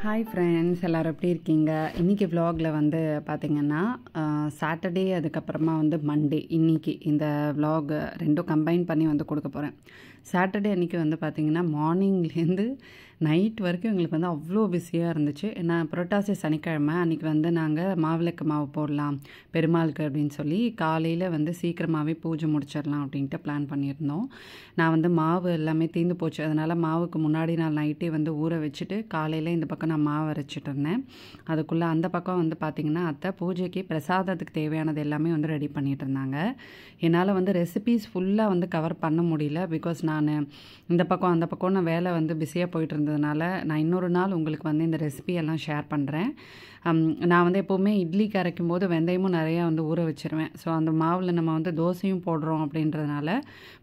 Hi friends, எல்லோரும் எப்படி இருக்கீங்க? இன்றைக்கி விலாகில் வந்து பார்த்திங்கன்னா சாட்டர்டே அதுக்கப்புறமா வந்து மண்டே, இன்றைக்கி இந்த விலாக் ரெண்டும் கம்பைன் பண்ணி வந்து கொடுக்க போகிறேன். சாட்டர்டே அன்றைக்கி வந்து பார்த்திங்கன்னா மார்னிங்லேருந்து நைட் வரைக்கும் எங்களுக்கு வந்து அவ்வளோ பிஸியாக இருந்துச்சு. ஏன்னா புரட்டாசி சனிக்கிழமை அன்றைக்கி வந்து நாங்கள் மாவிளக்கு மாவு போடலாம் பெருமாளுக்கு அப்படின்னு சொல்லி காலையில் வந்து சீக்கிரமாகவே பூஜை முடிச்சிடலாம் அப்படின்ட்டு பிளான் பண்ணியிருந்தோம். நான் வந்து மாவு எல்லாமே தீர்ந்து போச்சு, அதனால் மாவுக்கு முன்னாடி நாள் நைட்டே வந்து ஊற வச்சுட்டு காலையில் இந்த பக்கம் நான் மாவு அரைச்சிட்டு இருந்தேன். அதுக்குள்ளே அந்த பக்கம் வந்து பார்த்திங்கன்னா அத்தை பூஜைக்கு பிரசாதத்துக்கு தேவையானது எல்லாமே வந்து ரெடி பண்ணிகிட்டு இருந்தாங்க. என்னால் வந்து ரெசிபீஸ் ஃபுல்லாக வந்து கவர் பண்ண முடியல. பிகாஸ் நான் இந்த பக்கம் அந்த பக்கம் நான் வேலை வந்து பிஸியாக போயிட்டு இருந்ததுனால நான் இன்னொரு நாள் உங்களுக்கு வந்து இந்த ரெசிபி எல்லாம் ஷேர் பண்ணுறேன். நான் வந்து எப்போவுமே இட்லிக்கு அரைக்கும் போது வெந்தயமும் நிறையா வந்து ஊற வச்சுருவேன். ஸோ அந்த மாவில் நம்ம வந்து தோசையும் போடுறோம் அப்படின்றதுனால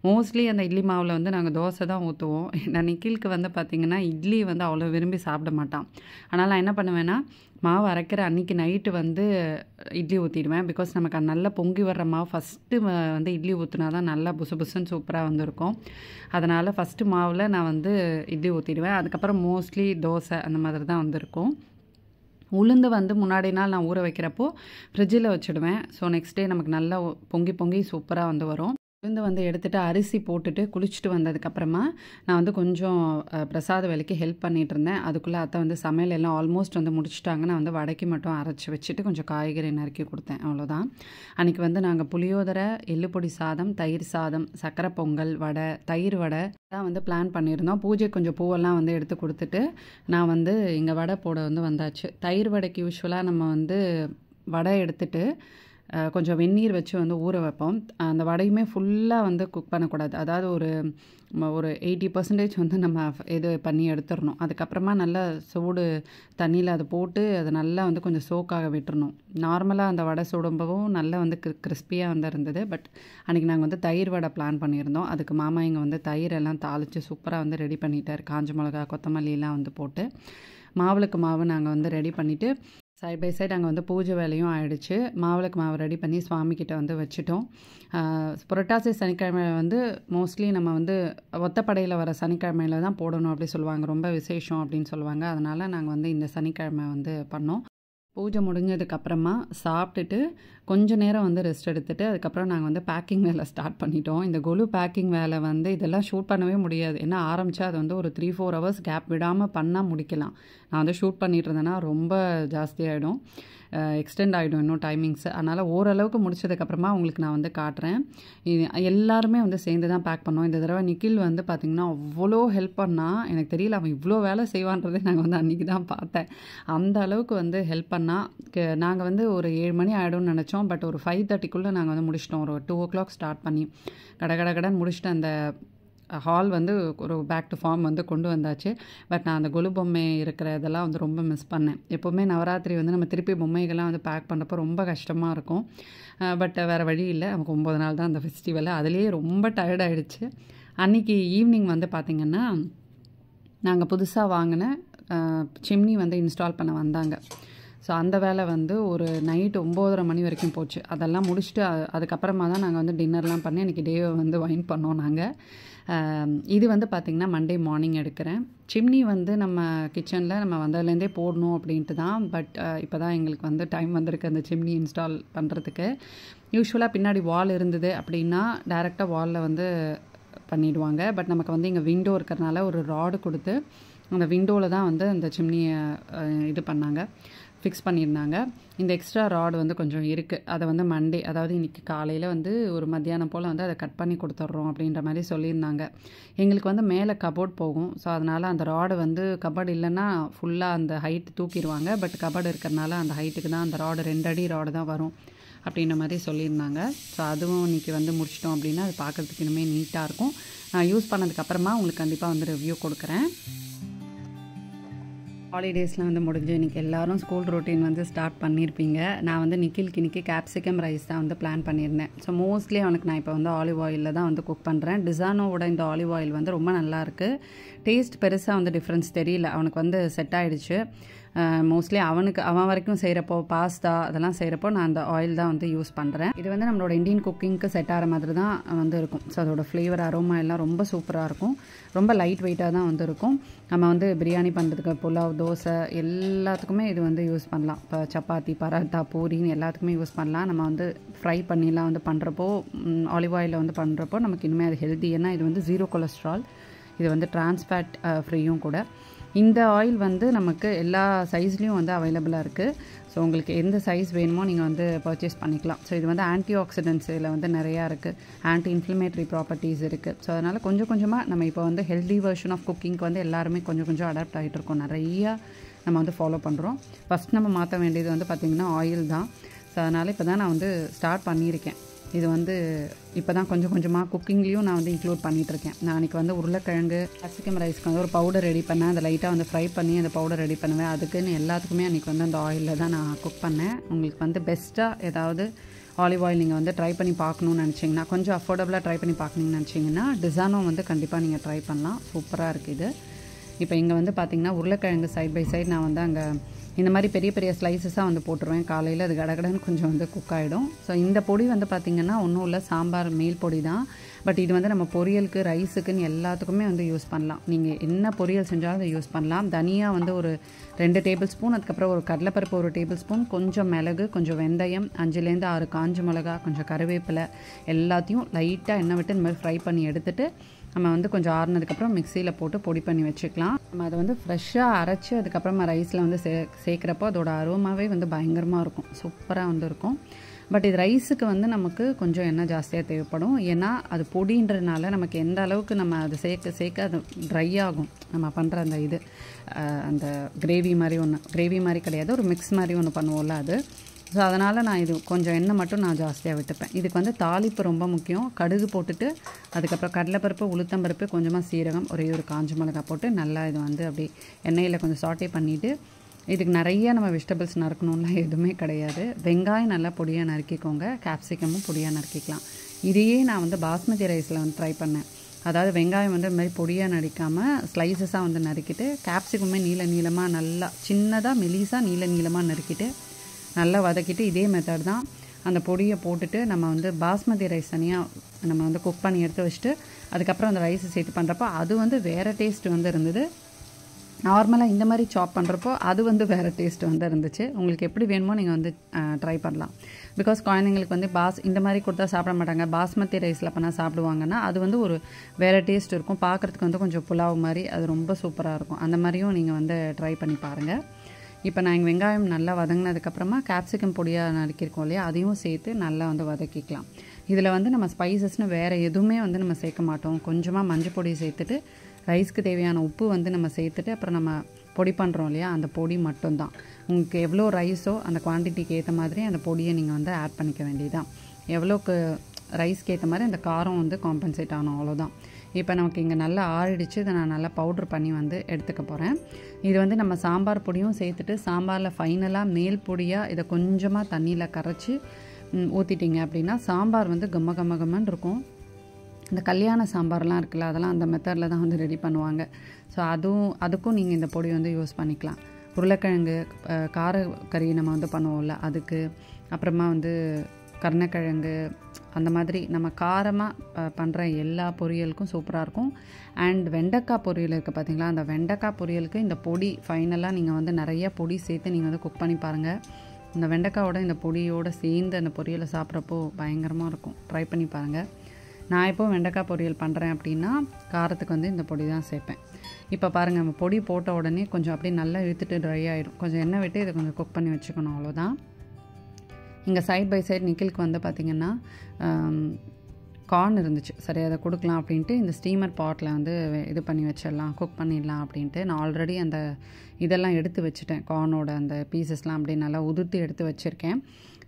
மோஸ்ட்லி அந்த இட்லி மாவில் வந்து நாங்கள் தோசை தான் ஊற்றுவோம். நான் நிக்கிலுக்கு வந்து பார்த்திங்கன்னா இட்லி வந்து அவ்வளோ விரும்பி சாப்பிட மாட்டான். அதனால் நான் என்ன பண்ணுவேன்னா மாவு அரைக்கிற அன்றைக்கி நைட்டு வந்து இட்லி ஊற்றிடுவேன். பிகாஸ் நமக்கு நல்லா பொங்கி வர்ற மாவு ஃபஸ்ட்டு வந்து இட்லி ஊற்றினா தான் நல்லா புசு புசுன்னு சூப்பராக வந்துருக்கும். அதனால் ஃபஸ்ட்டு மாவில் நான் வந்து இட்லி ஊற்றிடுவேன். அதுக்கப்புறம் மோஸ்ட்லி தோசை அந்த மாதிரி தான் வந்திருக்கும். உளுந்து வந்து முன்னாடி நாள் நான் ஊற வைக்கிறப்போ ஃப்ரிட்ஜில் வச்சுடுவேன். ஸோ நெக்ஸ்ட் டே நமக்கு நல்லா பொங்கி பொங்கி சூப்பராக வந்து வரும். உளுந்து வந்து எடுத்துகிட்டு அரிசி போட்டுட்டு குளிச்சுட்டு வந்ததுக்கப்புறமா நான் வந்து கொஞ்சம் பிரசாத வேலைக்கு ஹெல்ப் பண்ணிகிட்டு இருந்தேன். அதுக்குள்ளே அத்தை வந்து சமையல் எல்லாம் ஆல்மோஸ்ட் வந்து முடிச்சுட்டாங்க. நான் வந்து வடைக்கு மட்டும் அரைச்சி வச்சுட்டு கொஞ்சம் காய்கறி நறுக்கி கொடுத்தேன், அவ்வளோதான். அன்றைக்கி வந்து நாங்கள் புளியோதரை, எள்ளுப்பொடி சாதம், தயிர் சாதம், சக்கரை பொங்கல், வடை, தயிர் வடை தான் வந்து பிளான் பண்ணியிருந்தோம். பூஜை கொஞ்சம் பூவெல்லாம் வந்து எடுத்து கொடுத்துட்டு நான் வந்து இங்கே வடை போட வந்து வந்தாச்சு. தயிர் வடைக்கு யூஸ்வலாக நம்ம வந்து வடை எடுத்துகிட்டு கொஞ்சம் வெந்நீர் வச்சு வந்து ஊற வைப்போம். அந்த வடையுமே ஃபுல்லாக வந்து குக் பண்ணக்கூடாது. அதாவது ஒரு 80% வந்து நம்ம இது பண்ணி எடுத்துடணும். அதுக்கப்புறமா நல்லா சூடு தண்ணியில் அதை போட்டு அதை நல்லா வந்து கொஞ்சம் சோக்காக விட்டுறணும். நார்மலாக அந்த வடை சுடும்பவும் நல்லா வந்து கிறிஸ்பியாக வந்து இருந்தது. பட் அன்றைக்கி நாங்கள் வந்து தயிர் வடை பிளான் பண்ணியிருந்தோம். அதுக்கு மாமா இங்கே வந்து தயிரெல்லாம் தாளித்து சூப்பராக வந்து ரெடி பண்ணிட்டார். காஞ்ச மிளகா, கொத்தமல்லிலாம் வந்து போட்டு மாவுளுக்கு மாவு நாங்கள் வந்து ரெடி பண்ணிவிட்டு சைட் பை சைட் அங்கே வந்து பூஜை வேலையும் ஆகிடுச்சு. மாவிளக்கு மாவு ரெடி பண்ணி சுவாமிக்கிட்ட வந்து வச்சுட்டோம். புரட்டாசி சனிக்கிழமை வந்து மோஸ்ட்லி நம்ம வந்து ஒத்தப்படையில் வர சனிக்கிழமையில் தான் போடணும் அப்படி சொல்லுவாங்க. ரொம்ப விசேஷம் அப்படின்னு சொல்லுவாங்க. அதனால் நாங்கள் வந்து இந்த சனிக்கிழமை வந்து பண்ணோம். பூஜை முடிஞ்சதுக்கப்புறமா சாப்பிட்டுட்டு கொஞ்சம் நேரம் வந்து ரெஸ்ட் எடுத்துகிட்டு அதுக்கப்புறம் நாங்கள் வந்து பேக்கிங் வேலை ஸ்டார்ட் பண்ணிட்டோம். இந்த கொலு பேக்கிங் வேலை வந்து இதெல்லாம் ஷூட் பண்ணவே முடியாது. ஏன்னா ஆரம்பித்தா அது வந்து ஒரு 3-4 ஹவர்ஸ் கேப் விடாமல் பண்ணால் முடிக்கலாம். நான் வந்து ஷூட் பண்ணிட்டு இருந்தேன்னா ரொம்ப ஜாஸ்தியாகிடும், எக்ஸ்டெண்ட் ஆகிடும் இன்னும் டைமிங்ஸு. அதனால் ஓரளவுக்கு முடிச்சதுக்கப்புறமா உங்களுக்கு நான் வந்து காட்டுறேன். எல்லாருமே வந்து சேர்ந்து தான் பேக் பண்ணோம். இந்த தடவை நிக்கில் வந்து பார்த்திங்கன்னா அவ்வளோ ஹெல்ப் பண்ணால். எனக்கு தெரியல அவன் இவ்வளோ வேலை செய்வான்றதே நாங்கள் வந்து அன்றைக்கி தான் பார்த்தேன். அந்த அளவுக்கு வந்து ஹெல்ப் பண்ணால். நாங்கள் வந்து ஒரு 7 மணி ஆகிடும்னு நினச்சோம். பட் ஒரு 5:30க்குள்ளே நாங்கள் வந்து முடிச்சிட்டோம். ஒரு 2 o'clock ஸ்டார்ட் பண்ணி கடன் முடிச்சுட்டு அந்த ஹால் வந்து ஒரு பேக் டு ஃபார்ம் வந்து கொண்டு வந்தாச்சு. பட் நான் அந்த கொலு பொம்மை இருக்கிற இதெல்லாம் வந்து ரொம்ப மிஸ் பண்ணேன். எப்போவுமே நவராத்திரி வந்து நம்ம திருப்பி பொம்மைகள்லாம் வந்து பேக் பண்ணுறப்போ ரொம்ப கஷ்டமாக இருக்கும். பட் வேறு வழி இல்லை, நமக்கு 9 நாள் தான் அந்த ஃபெஸ்டிவல். அதுலேயே ரொம்ப டயர்ட் ஆகிடுச்சு. அன்றைக்கி ஈவினிங் வந்து பார்த்திங்கன்னா நாங்கள் புதுசாக வாங்கின சிம்னி வந்து இன்ஸ்டால் பண்ண வந்தாங்க. ஸோ அந்த வேலை வந்து ஒரு நைட்டு 9:30 மணி வரைக்கும் போச்சு. அதெல்லாம் முடிச்சுட்டு அதுக்கப்புறமா தான் நாங்கள் வந்து டின்னர்லாம் பண்ணி இன்றைக்கி டேவை வந்து வைன் பண்ணோம் நாங்கள். இது வந்து பார்த்திங்கன்னா மண்டே மார்னிங் எடுக்கிறேன். சிம்னி வந்து நம்ம கிச்சனில் நம்ம வந்ததுலேருந்தே போடணும் அப்படின்ட்டு தான். பட் இப்போ தான் எங்களுக்கு வந்து டைம் வந்திருக்கு அந்த சிம்னி இன்ஸ்டால் பண்ணுறதுக்கு. யூஸ்வலாக பின்னாடி வால் இருந்தது அப்படின்னா டைரெக்டாக வாலில் வந்து பண்ணிவிடுவாங்க. பட் நமக்கு வந்து இங்கே விண்டோ இருக்கிறதுனால ஒரு ராடு கொடுத்து அந்த விண்டோவில் தான் வந்து அந்த சிம்னியை இது பண்ணாங்க, ஃபிக்ஸ் பண்ணியிருந்தாங்க. இந்த எக்ஸ்ட்ரா ராடு வந்து கொஞ்சம் இருக்குது. அதை வந்து மண்டே, அதாவது இன்றைக்கி காலையில் வந்து ஒரு மத்தியானம் போல் வந்து அதை கட் பண்ணி கொடுத்துட்றோம் அப்படின்ற மாதிரி சொல்லியிருந்தாங்க. எங்களுக்கு வந்து மேலே கபோர்ட் போகும். ஸோ அதனால் அந்த ராடு வந்து கபோர்டு இல்லைன்னா ஃபுல்லாக அந்த ஹைட் தூக்கிடுவாங்க. பட் கபோர்டு இருக்கிறனால அந்த ஹைட்டுக்கு தான் அந்த ராடு 2 அடி ராடு தான் வரும் அப்படின்ற மாதிரி சொல்லியிருந்தாங்க. ஸோ அதுவும் இன்றைக்கி வந்து முடிச்சிட்டோம் அப்படின்னா அது பார்க்குறதுக்கு இனிமேல் நீட்டாக இருக்கும். நான் யூஸ் பண்ணதுக்கப்புறமா உங்களுக்கு கண்டிப்பாக வந்து ரிவ்யூ கொடுக்குறேன். ஹாலிடேஸ்லாம் வந்து முடிஞ்சு இன்றைக்கி எல்லோரும் ஸ்கூல் ரொட்டீன் வந்து ஸ்டார்ட் பண்ணியிருப்பீங்க. நான் வந்து நிக்கிலுக்கு இன்றைக்கி கேப்சிகம் ரைஸ் தான் வந்து பிளான் பண்ணியிருந்தேன். ஸோ மோஸ்ட்லி அவனுக்கு நான் இப்போ வந்து ஆலிவ் ஆயிலில் தான் வந்து குக் பண்ணுறேன். டிசானோவோட இந்த ஆலிவ் ஆயில் வந்து ரொம்ப நல்லாயிருக்கு. டேஸ்ட் பெருசாக வந்து டிஃப்ரென்ஸ் தெரியல, அவனுக்கு வந்து செட் ஆகிடுச்சு. மோஸ்ட்லி அவன் வரைக்கும் செய்கிறப்போ பாஸ்தா அதெல்லாம் செய்கிறப்போ நான் அந்த ஆயில் தான் வந்து யூஸ் பண்ணுறேன். இது வந்து நம்மளோட இந்தியன் குக்கிங்க்கு செட் ஆகிற மாதிரி தான் வந்து இருக்கும். ஸோ அதோட ஃப்ளேவர் அரோமா எல்லாம் ரொம்ப சூப்பராக இருக்கும். ரொம்ப லைட் வெயிட்டாக தான் வந்து இருக்கும். நம்ம வந்து பிரியாணி பண்ணுறதுக்கு புலாவ் தோசை எல்லாத்துக்குமே இது வந்து யூஸ் பண்ணலாம். இப்போ சப்பாத்தி பரோட்டா பூரின்னு எல்லாத்துக்குமே யூஸ் பண்ணலாம். நம்ம வந்து ஃப்ரை பண்ணிலாம் வந்து பண்ணுறப்போ ஆலிவ் ஆயிலில் வந்து பண்ணுறப்போ நமக்கு இனிமேல் அது ஹெல்தி. ஏன்னா இது வந்து 0 கொலஸ்ட்ரால், இது வந்து டிரான்ஸ்ஃபேட் ஃப்ரீயும் கூட. இந்த ஆயில் வந்து நமக்கு எல்லா சைஸ்லேயும் வந்து அவைலபிளாக இருக்குது. ஸோ உங்களுக்கு எந்த சைஸ் வேணுமோ நீங்கள் வந்து பர்ச்சேஸ் பண்ணிக்கலாம். ஸோ இது வந்து ஆன்டி ஆக்சிடென்ட்ஸ் இதில் வந்து நிறையா இருக்குது, ஆன்டி இன்ஃப்ளமேட்டரி ப்ராப்பர்ட்டிஸ் இருக்குது. ஸோ அதனால் கொஞ்சம் கொஞ்சமாக நம்ம இப்போ வந்து ஹெல்தி வெர்ஷன் ஆஃப் குக்கிங்க்கு வந்து எல்லாருமே கொஞ்சம் கொஞ்சம் அடாப்ட் ஆகிட்டு இருக்கோம். நிறையா நம்ம வந்து ஃபாலோ பண்ணுறோம். ஃபஸ்ட் நம்ம மாற்ற வேண்டியது வந்து பார்த்திங்கன்னா ஆயில் தான். ஸோ அதனால் இப்போ தான் நான் வந்து ஸ்டார்ட் பண்ணியிருக்கேன். இது வந்து இப்போ தான் கொஞ்சம் கொஞ்சமாக குக்கிங்லேயும் நான் வந்து இன்க்ளூட் பண்ணிகிட்ருக்கேன். நான் அன்றைக்கி வந்து உருளைக்கிழங்கு கேப்சிகம் ரைஸ்க்கு வந்து ஒரு பவுடர் ரெடி பண்ணேன். அதை லைட்டாக வந்து ஃப்ரை பண்ணி அந்த பவுடர் ரெடி பண்ணுவேன். அதுக்குன்னு எல்லாத்துக்குமே அன்றைக்கி வந்து அந்த ஆயிலில் தான் நான் குக் பண்ணேன். உங்களுக்கு வந்து பெஸ்ட்டாக ஏதாவது ஆலிவ் ஆயில் நீங்கள் வந்து ட்ரை பண்ணி பார்க்கணுன்னு நினச்சிங்கன்னா, கொஞ்சம் அஃபோர்டபுளாக ட்ரை பண்ணி பார்க்கணுன்னு நினச்சிங்கன்னா டிசானோ வந்து கண்டிப்பாக நீங்கள் ட்ரை பண்ணலாம். சூப்பராக இருக்குது இது. இப்போ இங்கே வந்து பார்த்திங்கன்னா உருளைக்கிழங்கு சைட் பை சைட் நான் வந்து அங்கே இந்த மாதிரி பெரிய பெரிய ஸ்லைசஸாக வந்து போட்டுருவேன். காலையில் அது கடகடன்னு கொஞ்சம் வந்து குக் ஆகிடும். ஸோ இந்த பொடி வந்து பார்த்திங்கன்னா ஒன்றும் இல்லை, சாம்பார் மேல் பொடி தான். பட் இது வந்து நம்ம பொரியலுக்கு ரைஸுக்குன்னு எல்லாத்துக்குமே வந்து யூஸ் பண்ணலாம். நீங்கள் என்ன பொரியல் செஞ்சாலும் அதை யூஸ் பண்ணலாம். தனியா வந்து ஒரு 2 டேபிள் ஸ்பூன், அதுக்கப்புறம் ஒரு கடலைப்பருப்பு 1 டேபிள் ஸ்பூன், கொஞ்சம் மிளகு, கொஞ்சம் வெந்தயம், 5லேருந்து 6 காஞ்ச மிளகா, கொஞ்சம் கருவேப்பிலை எல்லாத்தையும் லைட்டாக எண்ணெய் விட்டு இந்த மாதிரி ஃப்ரை பண்ணி எடுத்துகிட்டு நம்ம வந்து கொஞ்சம் ஆறுனதுக்கப்புறம் மிக்சியில் போட்டு பொடி பண்ணி வச்சுக்கலாம். நம்ம அதை வந்து ஃப்ரெஷ்ஷாக அரைச்சி அதுக்கப்புறமா ரைஸில் வந்து சேர்க்குறப்போ அதோட அரோமாவே வந்து பயங்கரமாக இருக்கும், சூப்பராக வந்து இருக்கும். பட் இது ரைஸுக்கு வந்து நமக்கு கொஞ்சம் எண்ணெய் ஜாஸ்தியாக தேவைப்படும். ஏன்னா அது பொடின்றதுனால நமக்கு எந்த அளவுக்கு நம்ம அதை சேர்க்க அது ட்ரை ஆகும். நம்ம பண்ணுற அந்த இது அந்த கிரேவி மாதிரி கிடையாது, ஒரு மிக்ஸ் மாதிரி ஒன்று பண்ணுவோம்ல அது. ஸோ அதனால் நான் இது கொஞ்சம் எண்ணெய் மட்டும் நான் ஜாஸ்தியாக விட்டுப்பேன். இதுக்கு வந்து தாளிப்பு ரொம்ப முக்கியம். கடுகு போட்டுட்டு அதுக்கப்புறம் கடலைப்பருப்பு, உளுத்தம்பருப்பு, கொஞ்சமாக சீரகம், ஒரே ஒரு காஞ்ச மிளகாய் போட்டு நல்லா இது வந்து அப்படி எண்ணெயில் கொஞ்சம் சாட்டே பண்ணிவிட்டு, இதுக்கு நிறைய நம்ம வெஜிடபிள்ஸ் நறுக்கணும்லாம் எதுவுமே கிடையாது. வெங்காயம் நல்லா பொடியாக நறுக்கிக்கோங்க, கேப்சிகமும் பொடியாக நறுக்கிக்கலாம். இதையே நான் வந்து பாஸ்மதி ரைஸில் வந்து ட்ரை பண்ணேன். அதாவது வெங்காயம் வந்து இந்த மாதிரி பொடியாக நறுக்காமல் ஸ்லைசஸாக வந்து நறுக்கிட்டு, கேப்சிகமே நீளமாக நல்லா சின்னதாக மெலிசாக நீளமாக நறுக்கிட்டு நல்லா வதக்கிட்டு, இதே மெத்தட் தான் அந்த பொடியை போட்டுட்டு நம்ம வந்து பாஸ்மதி ரைஸ் தனியாக நம்ம வந்து குக் பண்ணி எடுத்து வச்சுட்டு அதுக்கப்புறம் அந்த ரைஸை சேர்த்து பண்ணுறப்போ அது வந்து வேறு டேஸ்ட் வந்து இருந்தது. நார்மலாக இந்த மாதிரி சாப் பண்ணுறப்போ அது வந்து வேறு டேஸ்ட் வந்து இருந்துச்சு. உங்களுக்கு எப்படி வேணுமோ நீங்கள் வந்து ட்ரை பண்ணலாம். பிகாஸ் குழந்தைங்களுக்கு வந்து இந்த மாதிரி கொடுத்தா சாப்பிட மாட்டாங்க. பாஸ்மதி ரைஸில் பண்ணால் சாப்பிடுவாங்கன்னா அது வந்து ஒரு வேறு டேஸ்ட் இருக்கும். பார்க்குறதுக்கு வந்து கொஞ்சம் புலாவ் மாதிரி அது ரொம்ப சூப்பராக இருக்கும். அந்த மாதிரியும் நீங்கள் வந்து ட்ரை பண்ணி பாருங்கள். இப்போ நான் எங்கள் வெங்காயம் நல்லா வதங்கினதுக்கப்புறமா கேப்சிகம் பொடியாக நறுக்கியிருக்கோம் இல்லையா, அதையும் சேர்த்து நல்லா வந்து வதக்கிக்கலாம். இதில் வந்து நம்ம ஸ்பைசஸ்னு வேறு எதுவுமே வந்து நம்ம சேர்க்க மாட்டோம். கொஞ்சமாக மஞ்சள் பொடி சேர்த்துட்டு ரைஸ்க்கு தேவையான உப்பு வந்து நம்ம சேர்த்துட்டு அப்புறம் நம்ம பொடி பண்ணுறோம் இல்லையா, அந்த பொடி மட்டும்தான். உங்களுக்கு எவ்வளோ ரைஸோ அந்த குவான்டிட்டிக்கு ஏற்ற மாதிரி அந்த பொடியை நீங்கள் வந்து ஆட் பண்ணிக்க வேண்டியதுதான். எவ்வளோக்கு ரைஸ்க்கு ஏற்ற மாதிரி அந்த காரம் வந்து காம்பன்சேட் ஆகணும், அவ்வளோதான். இப்போ நமக்கு இங்கே நல்லா ஆறிடுச்சு. இதை நான் நல்லா பவுட்ரு பண்ணி வந்து எடுத்துக்க போகிறேன். இது வந்து நம்ம சாம்பார் பொடியும் சேர்த்துட்டு சாம்பாரில் ஃபைனலாக மேல் பொடியாக இதை கொஞ்சமாக தண்ணியில் கரைச்சி ஊற்றிட்டிங்க அப்படின்னா சாம்பார் வந்து கம்மன்னு இருக்கும். இந்த கல்யாண சாம்பார்லாம் இருக்குல்ல, அதெல்லாம் அந்த மெத்தடில் தான் வந்து ரெடி பண்ணுவாங்க. ஸோ அதுக்கும் நீங்கள் இந்த பொடி வந்து யூஸ் பண்ணிக்கலாம். உருளைக்கிழங்கு காரக்கறி நம்ம வந்து பண்ணுவோம்ல அதுக்கு, அப்புறமா வந்து கருணக்கிழங்கு, அந்த மாதிரி நம்ம காரமாக பண்ணுற எல்லா பொரியலுக்கும் சூப்பராக இருக்கும். அண்ட் வெண்டைக்காய் பொரியல் இருக்குது பார்த்தீங்களா, அந்த வெண்டைக்காய் பொரியலுக்கு இந்த பொடி ஃபைனலாக நீங்கள் வந்து நிறைய பொடி சேர்த்து நீங்கள் வந்து குக் பண்ணி பாருங்கள். இந்த வெண்டைக்காயோட இந்த பொடியோடு சேர்ந்து அந்த பொரியலை சாப்பிட்றப்போ பயங்கரமாக இருக்கும். ட்ரை பண்ணி பாருங்கள். நான் எப்போ வெண்டைக்காய் பொரியல் பண்ணுறேன் அப்படின்னா காரத்துக்கு வந்து இந்த பொடி தான் சேர்ப்பேன். இப்போ பாருங்கள், நம்ம பொடி போட்ட உடனே கொஞ்சம் அப்படியே நல்லா இழுத்துட்டு ட்ரை ஆகிடும். கொஞ்சம் எண்ணெய் விட்டு இதை கொஞ்சம் குக் பண்ணி வச்சுக்கணும், அவ்வளோதான். இங்கே சைட் பை சைட் நிக்கிலுக்கு வந்து பார்த்திங்கன்னா கார்ன் இருந்துச்சு. சரி, அதை கொடுக்கலாம் அப்படின்ட்டு இந்த ஸ்டீமர் பாட்டில் வந்து இது பண்ணி வச்சிடலாம், குக் பண்ணிடலாம் அப்படின்ட்டு நான் ஆல்ரெடி அந்த இதெல்லாம் எடுத்து வச்சுட்டேன். கார்னோட அந்த பீசஸ்லாம் அப்படியே நல்லா உதிர்த்து எடுத்து வச்சுருக்கேன்.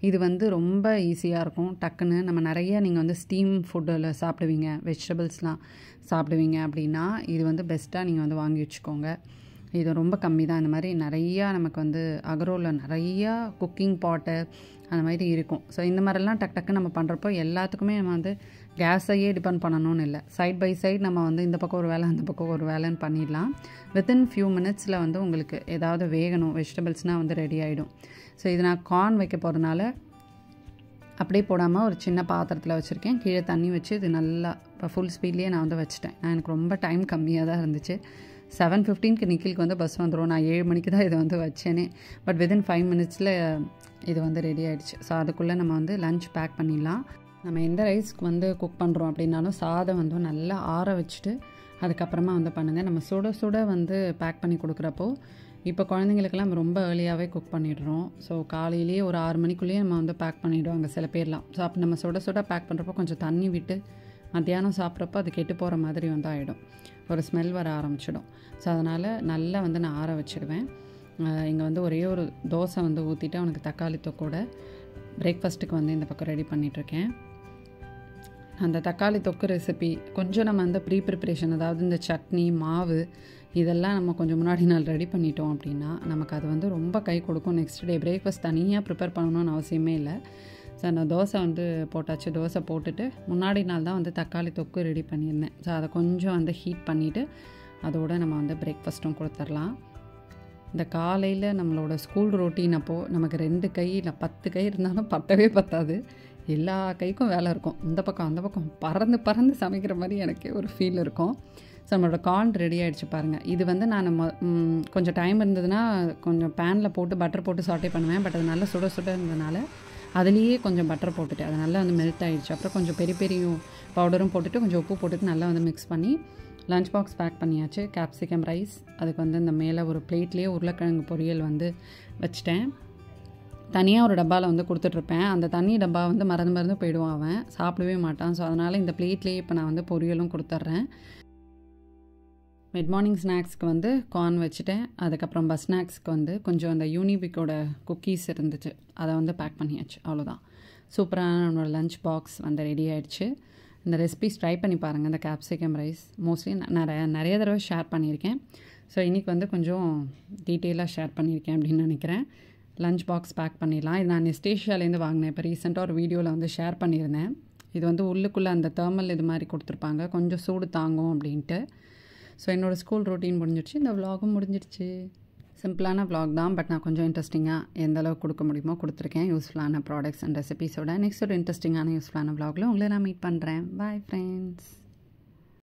இது வந்து ரொம்ப ஈஸியாக இருக்கும். டக்குன்னு நம்ம நிறைய நீங்கள் வந்து ஸ்டீம் ஃபுட்டில் சாப்பிடுவீங்க, வெஜிடபிள்ஸ்லாம் சாப்பிடுவீங்க அப்படின்னா இது வந்து பெஸ்ட்டாக நீங்கள் வந்து வாங்கி வச்சுக்கோங்க. இது ரொம்ப கம்மி தான். இந்த மாதிரி நிறையா நமக்கு வந்து அகரோவில் நிறையா குக்கிங் பாட்டு அந்த மாதிரி இருக்கும். ஸோ இந்த மாதிரிலாம் டக்கு நம்ம பண்ணுறப்போ எல்லாத்துக்குமே நம்ம வந்து கேஸையே டிபெண்ட் பண்ணணும்னு இல்லை, சைட் பை சைட் நம்ம வந்து இந்த பக்கம் ஒரு வேலை அந்த பக்கம் ஒரு வேலைன்னு பண்ணிடலாம். வித்தின் ஃபியூ மினிட்ஸில் வந்து உங்களுக்கு ஏதாவது வேகணும் வெஜிடபிள்ஸ்னால் வந்து ரெடி ஆகிடும். ஸோ இது நான் கார்ன் வைக்க போகிறதுனால அப்படியே போடாமல் ஒரு சின்ன பாத்திரத்தில் வச்சுருக்கேன். கீழே தண்ணி வச்சு இது நல்லா இப்போ ஃபுல் ஸ்பீட்லேயே நான் வந்து வச்சுட்டேன். எனக்கு ரொம்ப டைம் கம்மியாக தான் இருந்துச்சு. 7:15க்கு நிக்கிலுக்கு வந்து பஸ் வந்துடும். நான் 7 மணிக்கு தான் இதை வந்து வச்சேனே. பட் வித்தின் 5 மினிட்ஸில் இது வந்து ரெடி ஆகிடுச்சு. ஸோ அதுக்குள்ளே நம்ம வந்து லஞ்ச் பேக் பண்ணிடலாம். நம்ம எந்த ரைஸ்க்கு வந்து குக் பண்ணுறோம் அப்படின்னாலும் சாதம் வந்து நல்லா ஆற வச்சுட்டு அதுக்கப்புறமா வந்து பண்ணுங்கள். நம்ம சுட சுட வந்து பேக் பண்ணி கொடுக்குறப்போ இப்போ குழந்தைங்களுக்கெல்லாம் ரொம்ப ஏர்லியாகவே குக் பண்ணிடுறோம். ஸோ காலையிலேயே ஒரு 6 மணிக்குள்ளேயே நம்ம வந்து பேக் பண்ணிவிடுவாங்க சில பேர்லாம். ஸோ அப்போ நம்ம சுட சுட பேக் பண்ணுறப்போ கொஞ்சம் தண்ணி விட்டு மத்தியானம் சாப்பிட்றப்போ அது கெட்டு போகிற மாதிரி வந்து ஆகிடும், ஒரு ஸ்மெல் வர ஆரம்பிச்சிடும். ஸோ அதனால் நல்லா வந்து நான் ஆற வச்சுடுவேன். இங்கே வந்து ஒரே ஒரு தோசை வந்து ஊற்றிட்டு அவனுக்கு தக்காளி தொக்கோட பிரேக்ஃபாஸ்ட்டுக்கு வந்து இந்த பக்கம் ரெடி பண்ணிகிட்ருக்கேன். அந்த தக்காளி தொக்கு ரெசிபி கொஞ்சம் நம்ம அந்த ப்ரிப்ரேஷன், அதாவது இந்த சட்னி மாவு இதெல்லாம் நம்ம கொஞ்சம் முன்னாடி நாள் ரெடி பண்ணிட்டோம் அப்படின்னா நமக்கு அது வந்து ரொம்ப கை கொடுக்கும். நெக்ஸ்ட் டே பிரேக்ஃபாஸ்ட் தனியாக ப்ரிப்பேர் பண்ணணும்னு அவசியமே இல்லை. ஸோ நான் தோசை வந்து போட்டாச்சு. தோசை போட்டுட்டு முன்னாடி நாள் தான் வந்து தக்காளி தொக்கு ரெடி பண்ணியிருந்தேன். ஸோ அதை கொஞ்சம் வந்து ஹீட் பண்ணிவிட்டு அதோடு நம்ம வந்து பிரேக்ஃபாஸ்ட்டும் கொடுத்துடலாம். இந்த காலையில் நம்மளோட ஸ்கூல் ரொட்டீன் அப்போது நமக்கு 2 கை இல்லை 10 கை இருந்தாலும் பத்தவே பத்தாது. எல்லா கைக்கும் வேலை இருக்கும். இந்த பக்கம் அந்த பக்கம் பறந்து பறந்து சமைக்கிற மாதிரி எனக்கே ஒரு ஃபீல் இருக்கும். ஸோ நம்மளோட கார்ன் ரெடி ஆகிடுச்சு பாருங்கள். இது வந்து நான் கொஞ்சம் டைம் இருந்ததுன்னா கொஞ்சம் பேனில் போட்டு பட்டர் போட்டு சாட்டே பண்ணுவேன். பட் அது நல்லா சுட சுட இருந்ததுனால அதுலேயே கொஞ்சம் பட்டர் போட்டுட்டு அது நல்லா வந்து மெல்ட் ஆகிடுச்சு. அப்புறம் கொஞ்சம் பெரிய பெரிய பவுடரும் போட்டுட்டு கொஞ்சம் உப்பு போட்டுட்டு நல்லா வந்து மிக்ஸ் பண்ணி லஞ்ச் பாக்ஸ் பேக் பண்ணியாச்சு. கேப்சிகம் ரைஸ், அதுக்கு வந்து இந்த மேலே ஒரு பிளேட்லேயே உருளைக்கிழங்கு பொரியல் வந்து வச்சுட்டேன். தனியாக ஒரு டப்பாவில் வந்து கொடுத்துட்ருப்பேன். அந்த தண்ணி டப்பா வந்து மறந்து போயிடுவான், அவன் சாப்பிடவே மாட்டான். ஸோ அதனால் இந்த பிளேட்லேயே இப்போ நான் வந்து பொரியலும் கொடுத்துட்றேன். மிட் மார்னிங் ஸ்நாக்ஸ்க்கு வந்து கார்ன் வச்சுட்டேன். அதுக்கப்புறம் பஸ் ஸ்நாக்ஸ்க்கு வந்து கொஞ்சம் அந்த யூனிபிக்கோட குக்கீஸ் இருந்துச்சு, அதை வந்து பேக் பண்ணியாச்சு. அவ்வளோதான். சூப்பரான நம்மளோட லஞ்ச் பாக்ஸ் வந்து ரெடி ஆகிடுச்சு. இந்த ரெசிபிஸ் ட்ரை பண்ணி பாருங்கள். இந்த கேப்சிகம் ரைஸ் மோஸ்ட்லி நிறைய தடவை ஷேர் பண்ணியிருக்கேன். ஸோ இன்றைக்கி வந்து கொஞ்சம் டீட்டெயிலாக ஷேர் பண்ணியிருக்கேன் அப்படின்னு நினைக்கிறேன். லஞ்ச் பாக்ஸ் பேக் பண்ணிடலாம். இது நான் நெஸ்டேஷியாலேருந்து வாங்கினேன். இப்போ ரீசெண்டாக ஒரு வீடியோவில் வந்து ஷேர் பண்ணியிருந்தேன். இது வந்து உள்ளுக்குள்ளே அந்த தேர்மல் இது மாதிரி கொடுத்துருப்பாங்க, கொஞ்சம் சூடு தாங்கும் அப்படின்ட்டு. ஸோ என்னோடய ஸ்கூல் ரொட்டீன் முடிஞ்சிடுச்சு. இந்த விலாகும் முடிஞ்சிடுச்சு. சிம்பிளான விலாக் தான், பட் நான் கொஞ்சம் இன்ட்ரெஸ்டிங்காக எந்த அளவுக்கு கொடுக்க முடியுமோ கொடுத்துருக்கேன். யூஸ்ஃபுல்லான ப்ராடக்ட்ஸ் அண்ட் ரெசிபீஸோட நெக்ஸ்ட் ஒரு இன்ட்ரெஸ்டிங்கான யூஸ்ஃபுல்லான விலாகில் உங்களை நான் மீட் பண்ணுறேன். Bye friends.